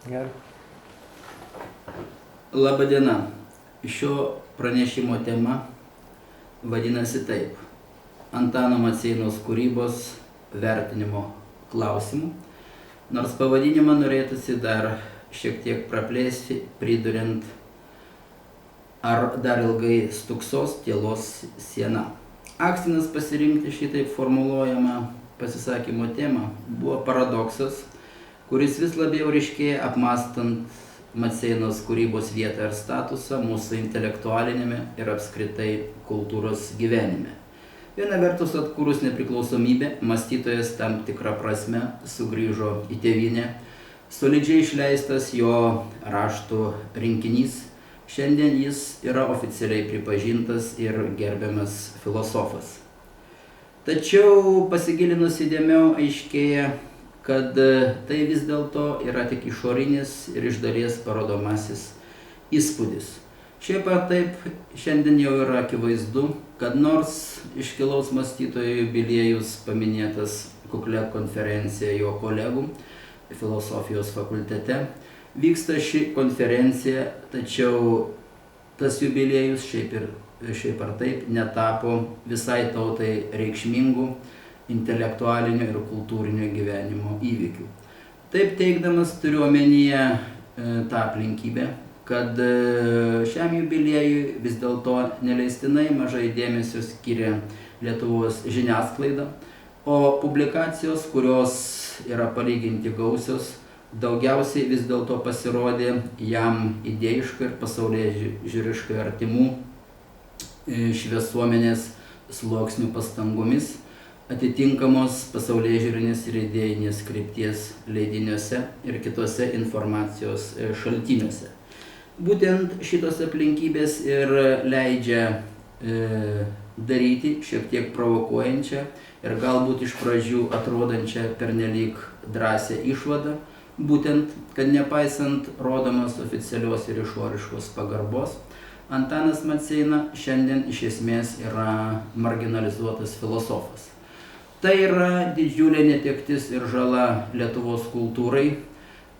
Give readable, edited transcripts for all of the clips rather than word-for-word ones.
Gerai. Labą dieną. Šio pranešimo tema vadinasi taip: Antano Maceinos kūrybos vertinimo klausimų. Nors pavadinimą norėtųsi dar šiek tiek praplėsti, priduriant, ar dar ilgai stūksos tylos siena. Akstinas pasirinkti šitaip formuluojamą pasisakymo temą buvo paradoksas, kuris vis labiau ryškėja apmąstant Maceinos kūrybos vietą ir statusą mūsų intelektualinėme ir apskritai kultūros gyvenime. Viena vertus, atkūrus nepriklausomybę, mąstytojas tam tikrą prasme sugrįžo į tėvynę. Solidžiai išleistas jo raštų rinkinys. Šiandien jis yra oficialiai pripažintas ir gerbiamas filosofas. Tačiau pasigilinus įdėmiau aiškėja, kad tai vis dėlto yra tik išorinis ir iš dalies parodomasis įspūdis. Šiaip ar taip, šiandien jau yra akivaizdu, kad nors iškilaus mąstytojo jubiliejus paminėtas kuklia konferencija jo kolegų filosofijos fakultete, vyksta ši konferencija, tačiau tas jubiliejus šiaip ar taip netapo visai tautai reikšmingų intelektualinio ir kultūrinio gyvenimo įvykių. Taip teigdamas turiu omenyje tą aplinkybę, kad šiam jubiliejui vis dėlto neleistinai mažai dėmesio skiria Lietuvos žiniasklaida, o publikacijos, kurios yra palyginti gausios, daugiausiai vis dėlto pasirodė jam idėjiškai ir pasaulėžiūriškai artimų šviesuomenės sluoksnių pastangomis, atitinkamos pasaulėžiūrinės ir idėjinės krypties leidiniuose ir kitose informacijos šaltiniuose. Būtent šitos aplinkybės ir leidžia daryti šiek tiek provokuojančią ir galbūt iš pradžių atrodančią pernelyg drąsią išvadą, būtent, kad nepaisant rodomos oficialios ir išoriškos pagarbos, Antanas Maceina šiandien iš esmės yra marginalizuotas filosofas. Tai yra didžiulė netektis ir žala Lietuvos kultūrai,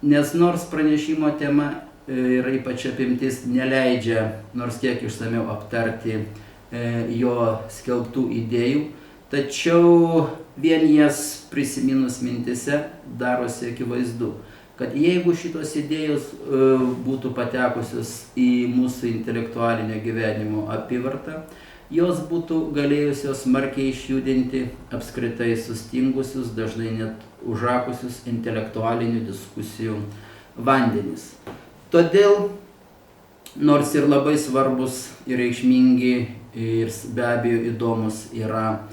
nes nors pranešimo tema ir ypač apimtis neleidžia nors kiek išsamiau aptarti jo skelbtų idėjų, tačiau vien jas prisiminus mintise darosi akivaizdu, kad jeigu šitos idėjos būtų patekusios į mūsų intelektualinio gyvenimo apyvartą, jos būtų galėjusios smarkiai išjudinti apskritai sustingusius, dažnai net užakusius intelektualinių diskusijų vandenis. Todėl, nors ir labai svarbus ir reikšmingi ir be abejo įdomus yra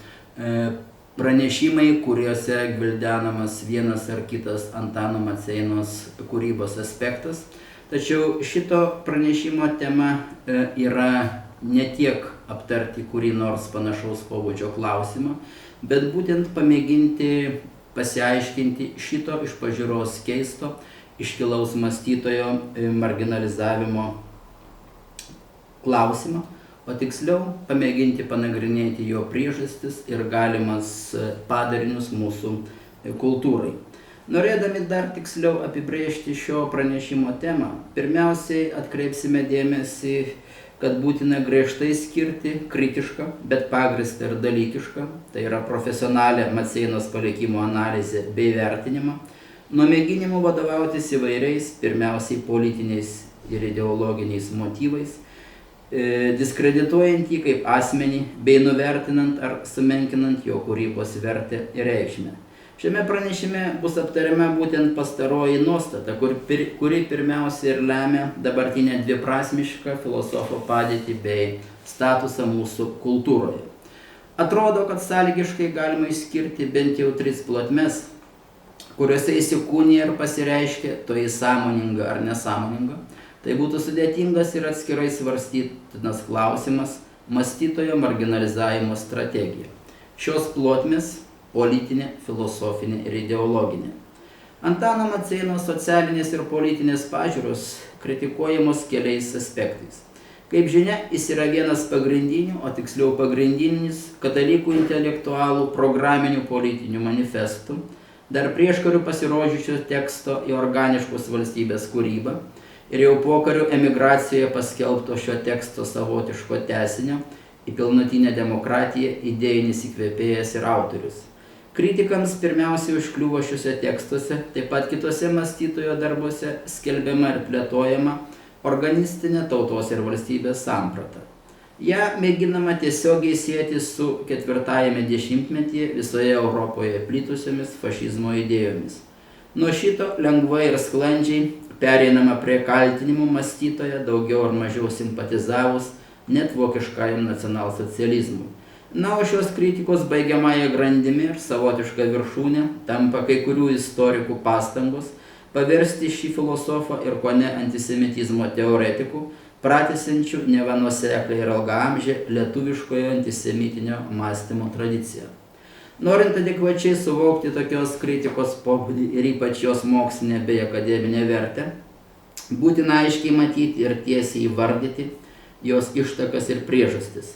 pranešimai, kuriuose gvildenamas vienas ar kitas Antano Maceinos kūrybos aspektas, tačiau šito pranešimo tema yra ne tiek aptarti kurį nors panašaus pobūdžio klausimą, bet būtent pamėginti pasiaiškinti šito iš pažiūros keisto, iškilaus mąstytojo marginalizavimo klausimą, o tiksliau pamėginti panagrinėti jo priežastis ir galimas padarinius mūsų kultūrai. Norėdami dar tiksliau apibrėžti šio pranešimo temą, pirmiausiai atkreipsime dėmesį, kad būtina griežtai skirti kritišką, bet pagrįstą ir dalykišką, tai yra profesionalią Maceinos palikimo analizę bei vertinimą, nuo mėginimų vadovautis įvairiais, pirmiausiai politiniais ir ideologiniais motyvais, diskredituojant jį kaip asmenį, bei nuvertinant ar sumenkinant jo kūrybos vertę ir reikšmę. Šiame pranešime bus aptariama būtent pastaroji nuostata, kuri pirmiausia ir lemia dabartinę dviprasmišką filosofo padėtį bei statusą mūsų kultūroje. Atrodo, kad sąlygiškai galima išskirti bent jau 3 plotmes, kuriuose įsikūnija ir pasireiškia toji sąmoninga ar nesąmoninga. Tai būtų sudėtingas ir atskirai svarstytinas klausimas mąstytojo marginalizavimo strategija. Šios plotmės politinė, filosofinė ir ideologinė. Antano Maceinos socialinės ir politinės pažiūros kritikuojamos keliais aspektais. Kaip žinia, jis yra vienas pagrindinių, o tiksliau pagrindinis katalikų intelektualų programinių politinių manifestų, dar prieškariu pasirodžiusio teksto į organiškos valstybės kūrybą ir jau pokariu emigracijoje paskelbto šio teksto savotiško tęsinio į pilnutinę demokratiją idėjinis įkvėpėjas ir autorius. Kritikams pirmiausiai užkliuvo šiuose tekstuose, taip pat kitose mąstytojo darbuose skelbiama ir plėtojama organistinė tautos ir valstybės samprata. Ja mėginama tiesiogiai sieti su 4-ajame dešimtmetyje visoje Europoje plitusiomis fašizmo idėjomis. Nuo šito lengvai ir sklandžiai pereinama prie kaltinimų mąstytoje daugiau ar mažiau simpatizavus net vokiškajam nacionalsocializmui. Na, o šios kritikos baigiamąją grandimi ir savotišką viršūnę tampa kai kurių istorikų pastangos paversti šį filosofą ir kone antisemitizmo teoretikų, pratęsiančių neva nuoseklią ir ilgaamžę lietuviškojo antisemitinio mąstymo tradiciją. Norint adekvačiai suvokti tokios kritikos pobūdį ir ypač jos mokslinę bei akademinę vertę, būtina aiškiai matyti ir tiesiai įvardyti jos ištakas ir priežastis.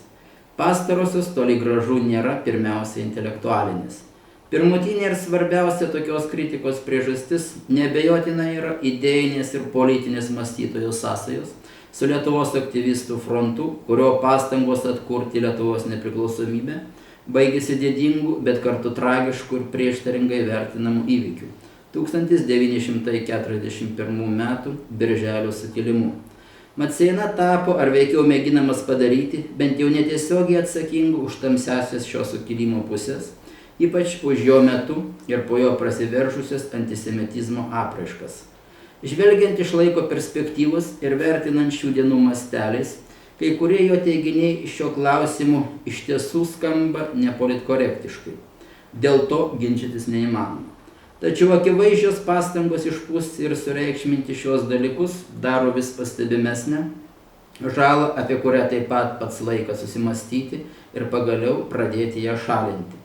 Pastarosios toli gražu nėra pirmiausia intelektualinis. Pirmutinė ir svarbiausia tokios kritikos priežastis neabejotina yra idėjinės ir politinės mąstytojų sąsajos su Lietuvos aktyvistų frontu, kurio pastangos atkurti Lietuvos nepriklausomybę baigėsi didingų, bet kartu tragiškų ir prieštaringai vertinamų įvykių 1941 m. Birželio sukilimu. Maceina tapo, ar veikiau mėginamas padaryti, bent jau netiesiogiai atsakingų už tamsiąsias šio sukilimo pusės, ypač už jo metu ir po jo prasiveržusias antisemitizmo apraiškas. Žvelgiant iš laiko perspektyvos ir vertinant šių dienų masteliais, kai kurie jo teiginiai šio klausimu iš tiesų skamba nepolitkorektiškai. Dėl to ginčytis neįmanoma. Tačiau akivaizdžios pastangos išpūsti ir sureikšminti šios dalykus daro vis pastebimesnę žalą, apie kurią taip pat pats laikas susimastyti ir pagaliau pradėti ją šalinti.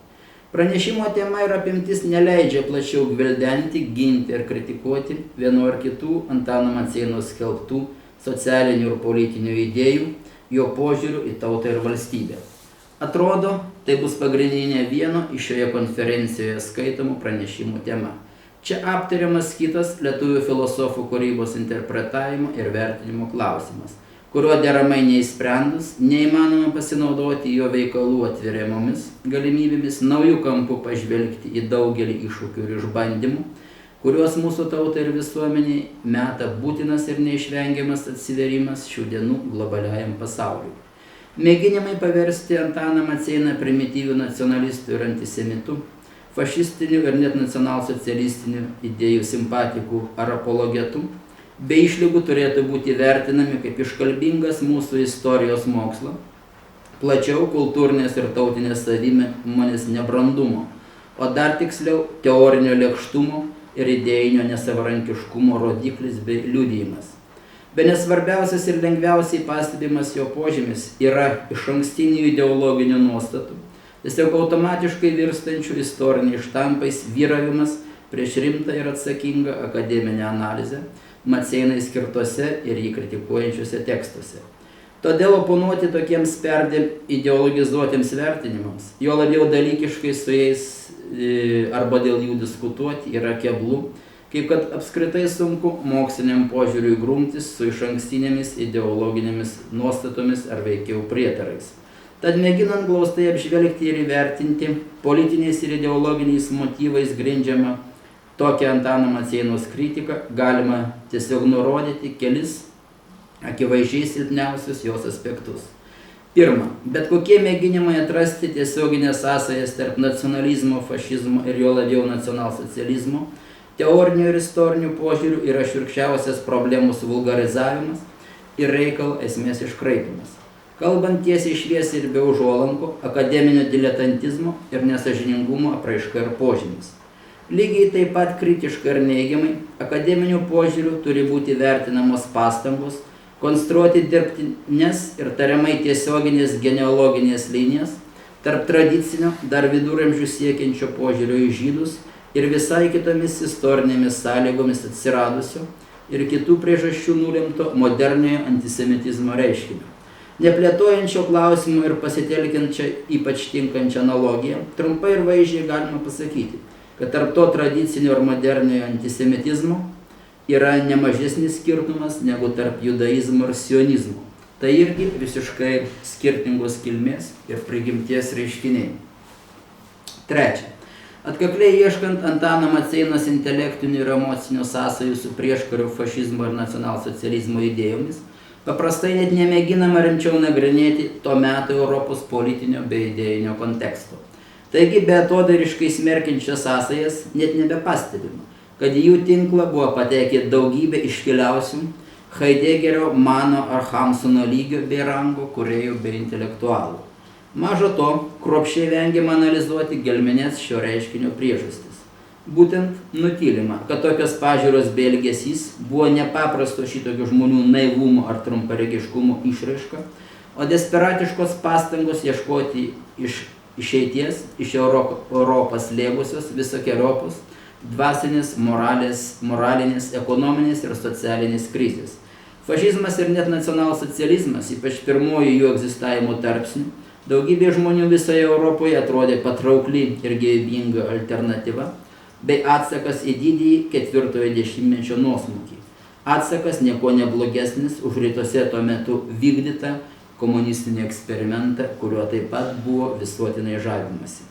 Pranešimo tema ir apimtis neleidžia plačiau gvildenti, ginti ir kritikuoti vienu ar kitų Antano Maceinos skelbtų socialinių ir politinių idėjų, jo požiūrių į tautą ir valstybę. Atrodo, tai bus pagrindinė vieno iš šioje konferencijoje skaitomų pranešimų tema. Čia aptariamas kitas lietuvių filosofų kūrybos interpretavimo ir vertinimo klausimas, kurio deramai neįsprendus, neįmanoma pasinaudoti jo veikalų atveriamomis galimybėmis naujų kampų pažvelgti į daugelį iššūkių ir išbandymų, kuriuos mūsų tautai ir visuomeniai meta būtinas ir neišvengiamas atsiverimas šių dienų globaliajam pasauliui. Mėginimai paversti Antaną Maceiną primityvių nacionalistų ir antisemitų, fašistinių ir net nacionalsocialistinių idėjų simpatikų ar apologetų, be išlygų turėtų būti vertinami kaip iškalbingas mūsų istorijos mokslo, plačiau kultūrinės ir tautinės savimonės nebrandumo, o dar tiksliau teorinio lėkštumo ir idėjinio nesavarankiškumo rodiklis bei liudijimas. Bene svarbiausias ir lengviausiai pastebimas jo požymis yra išankstinių ideologinių nuostatų, tiesiog automatiškai virstančių istoriniais štampais vyravimas prieš rimtą ir atsakingą akademinę analizę Maceinai skirtose ir jį kritikuojančiuose tekstuose. Todėl oponuoti tokiems perdėm ideologizuotiems vertinimams, jo labiau dalykiškai su jais arba dėl jų diskutuoti yra keblu, kaip kad apskritai sunku moksliniam požiūriui grumtis su išankstinėmis ideologinėmis nuostatomis ar veikiau prietarais. Tad mėginant glaustai apžvelgti ir įvertinti politiniais ir ideologiniais motyvais grindžiamą tokią Antano Maceinos kritiką, galima tiesiog nurodyti kelis akivaizdžiai silpniausius jos aspektus. Pirma, bet kokie mėginimai atrasti tiesioginės sąsajas tarp nacionalizmo, fašizmo ir jo labiau nacionalsocializmo, teorinių ir istorinių požiūrių yra šiurkščiausias problemų suvulgarizavimas ir reikalo esmės iškraipimas. Kalbant tiesiai šviesiai ir be užuolankų, akademinio diletantizmo ir nesąžiningumo apraiška ir požymis. Lygiai taip pat kritiškai ir neigiamai akademinių požiūrių turi būti vertinamos pastangos konstruoti dirbtines ir tariamai tiesioginės genealoginės linijas tarp tradicinio, dar viduramžių siekiančio požiūrio į žydus ir visai kitomis istorinėmis sąlygomis atsiradusio ir kitų priežasčių nulemto moderniojo antisemitizmo reiškinio. Neplėtojančio klausimų ir pasitelkiančią ypač tinkančią analogiją, trumpai ir vaizdžiai galima pasakyti, kad tarp to tradicinio ir moderniojo antisemitizmo yra nemažesnis skirtumas negu tarp judaizmo ir sionizmo. Tai irgi visiškai skirtingos kilmės ir prigimties reiškiniai. Trečia. Atkakliai ieškant Antano Maceinos intelektinių ir emocinių sąsajų su prieškario fašizmo ir nacionalsocializmo idėjomis, paprastai net nemėginama rimčiau nagrinėti to meto Europos politinio bei idėjinio konteksto. Taigi beatodairiškai smerkiančias sąsajas net nebepastebima, kad į jų tinklą buvo patekę daugybė iškiliausių Heideggerio, Mano ar Hamsuno lygio bei rango kūrėjų bei intelektualų. Maža to, kruopščiai vengiama analizuoti gelmines šio reiškinio priežastis. Būtent nutylima, kad tokios pažiūros bei elgesys buvo nepaprasto šitokių žmonių naivumo ar trumparegiškumo išraiška, o desperatiškos pastangos ieškoti išeities iš Europos slėgusios visokeriopos dvasinės, moralinės, ekonominės ir socialinės krizės. Fašizmas ir net nacionalsocializmas, ypač pirmoji jų egzistavimo tarpsnių, daugybė žmonių visoje Europoje atrodė patraukli ir gyvybinga alternatyva, bei atsakas į didįjį ketvirtojo dešimtmečio nuosmukį. Atsakas nieko neblogesnis už rytuose tuo metu vykdytą komunistinį eksperimentą, kuriuo taip pat buvo visuotinai žavimasi.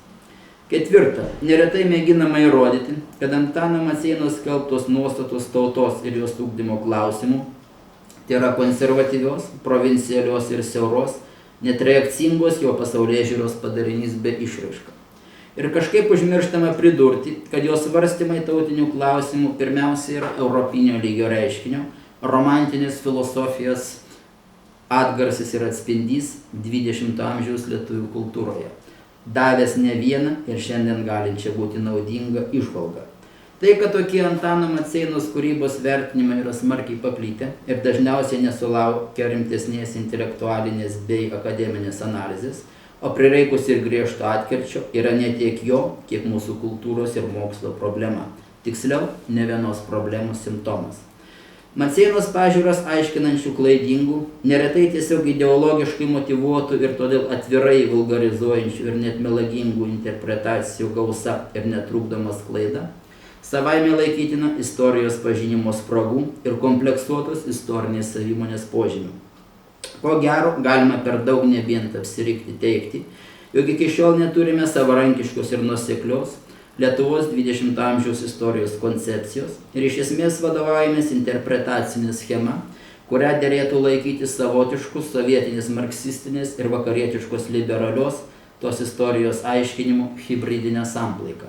Ketvirta. Neretai mėginama įrodyti, kad Antano Maceinos skelbtos nuostatos tautos ir jos ugdymo klausimų, tai yra konservatyvios, provincialios ir siauros, net reakcingos jo pasaulėžiūros padarinys be išraiška. Ir kažkaip užmirštama pridurti, kad jos svarstymai tautinių klausimų pirmiausia yra europinio lygio reiškinio, romantinės filosofijos atgarsis ir atspindys 20 amžiaus lietuvių kultūroje, davęs ne vieną ir šiandien galinčią būti naudingą įžvalgą. Tai, kad tokie Antano Maceinos kūrybos vertinimai yra smarkiai paplitę ir dažniausiai nesulaukia rimtesnės intelektualinės bei akademinės analizės, o prireikus ir griežto atkirčio yra ne tiek jo, kiek mūsų kultūros ir mokslo problema. Tiksliau, ne vienos problemos simptomas. Maceinos pažiūros aiškinančių klaidingų, neretai tiesiog ideologiškai motyvuotų ir todėl atvirai vulgarizuojančių ir net melagingų interpretacijų gausa ir netrukdoma sklaida, savaime laikytina istorijos pažinimo spragų ir kompleksuotos istorinės savimonės požymių. Ko gero, galima per daug nebijant apsirikti teigti, jog iki šiol neturime savarankiškos ir nuoseklios Lietuvos 20 amžiaus istorijos koncepcijos ir iš esmės vadovaujamės interpretacinė schema, kurią derėtų laikyti savotiškus sovietinės marksistinės ir vakarietiškos liberalios tos istorijos aiškinimų hibridinę samplaiką.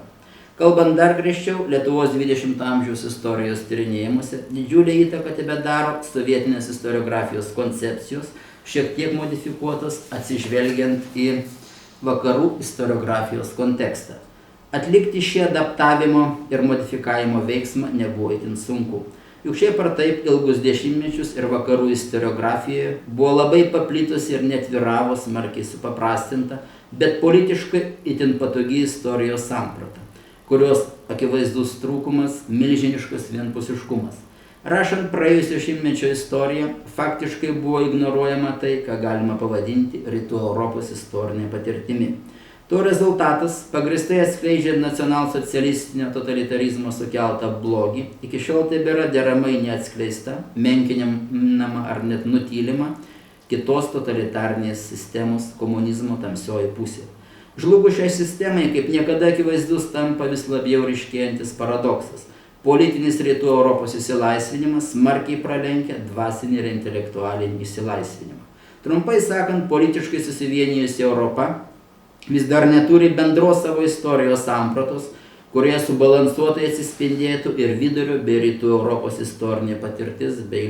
Kalbant dar griežčiau, Lietuvos 20 amžiaus istorijos tyrinėjimuose didžiulę įtaką tebedaro sovietinės istoriografijos koncepcijos, šiek tiek modifikuotos atsižvelgiant į vakarų istoriografijos kontekstą. Atlikti šį adaptavimo ir modifikavimo veiksmą nebuvo itin sunku. Juk šiaip ar taip ilgus dešimtmečius ir vakarų istoriografijoje buvo labai paplitusi ir net vyravo smarkiai supaprastinta, bet politiškai itin patogi istorijos samprata, kurios akivaizdus trūkumas milžiniškas vienpusiškumas. Rašant praėjusio šimtmečio istoriją, faktiškai buvo ignoruojama tai, ką galima pavadinti rytų Europos istorinė patirtimi. To rezultatas, pagrįstai atskleidžiant nacionalsocialistinio totalitarizmo sukeltą blogį, iki šiol tebėra deramai neatskleista, menkinama ar net nutylima kitos totalitarnės sistemos komunizmo tamsioji pusė. Žlugus šiai sistemai, kaip niekada akivaizdus tampa vis labiau ryškėjantis paradoksas. Politinis rytų Europos išsilaisvinimas smarkiai pralenkia dvasinį ir intelektualinį išsilaisvinimą. Trumpai sakant, politiškai susivienijusi Europa vis dar neturi bendros savo istorijos sampratos, kurioje subalansuotai atsispindėtų ir vidurio bei rytų Europos istorinė patirtis bei